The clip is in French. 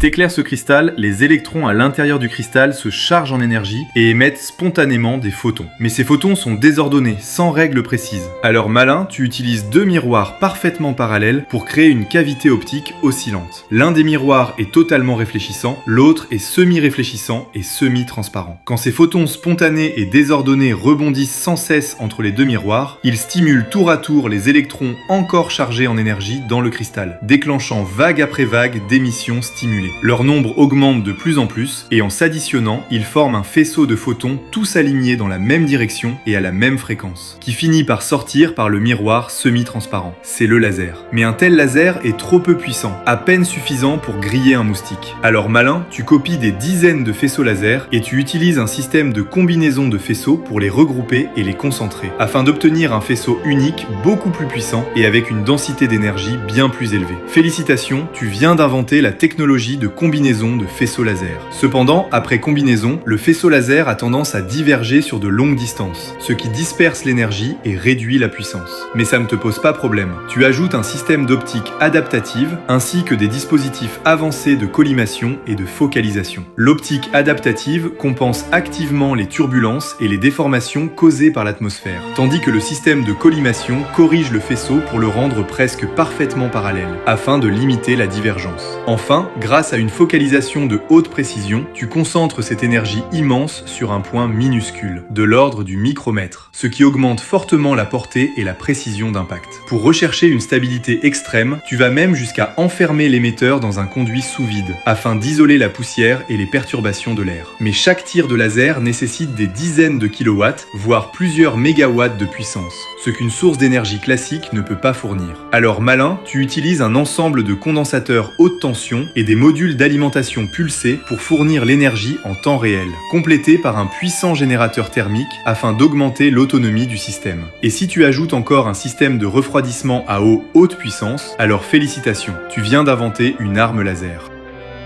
t'éclaires ce cristal, les électrons à l'intérieur du cristal se chargent en énergie et émettent spontanément des photons. Mais ces photons sont désordonnés, sans règles précises. Alors malin, tu utilises deux miroirs parfaitement parallèles pour créer une cavité optique oscillante. L'un des miroirs est totalement réfléchissant, l'autre est semi-réfléchissant et semi-transparent. Quand ces photons spontanés et désordonnés rebondissent sans cesse entre les deux miroirs, ils stimulent tour à tour les électrons encore chargés en énergie dans le cristal, déclenchant vague après vague d'émissions stimulées. Leur nombre augmente de plus en plus et en s'additionnant, ils forment un faisceau de photons tous alignés dans la même direction et à la même fréquence, qui finit par sortir par le miroir semi-transparent. C'est le laser. Mais un tel laser est trop peu puissant, à peine suffisant pour griller un moustique. Alors malin, tu copies des dizaines de faisceaux laser et tu utilises un système de combinaison de faisceaux pour les regrouper et les concentrer, afin d'obtenir un faisceau unique beaucoup plus puissant et avec une densité d'énergie bien plus élevée. Félicitations, tu viens d'inventer la technologie de combinaison de faisceaux laser. Cependant, après combinaison, le faisceau laser a tendance à diverger sur de longues distances, ce qui disperse l'énergie et réduit la puissance. Mais ça ne te pose pas problème. Tu ajoutes un système d'optique adaptative ainsi que des dispositifs avancés de collimation et de focalisation. L'optique adaptative compense activement les turbulences et les déformations causées par l'atmosphère, tandis que le système de collimation corrige le faisceau pour le rendre presque parfaitement parallèle, afin de limiter la divergence. Enfin, grâce à une focalisation de haute précision, tu concentres cette énergie immense sur un point minuscule, de l'ordre du micromètre, ce qui augmente fortement la portée et la précision d'impact. Pour rechercher une stabilité extrême, tu vas même jusqu'à enfermer l'émetteur dans un conduit sous vide, afin d'isoler la poussière et les perturbations de l'air. Mais chaque tir de laser nécessite des dizaines de kilowatts, voire plusieurs mégawatts de puissance, ce qu'une source d'énergie classique ne peut pas fournir. Alors malin, tu utilises un ensemble de condensateurs haute tension et des modules d'alimentation pulsés pour fournir l'énergie en temps réel, complétés par un puissant générateur thermique afin d'augmenter l'autonomie du système. Et si tu ajoutes encore un système de refroidissement à eau haute puissance, alors félicitations, tu viens d'inventer une arme laser.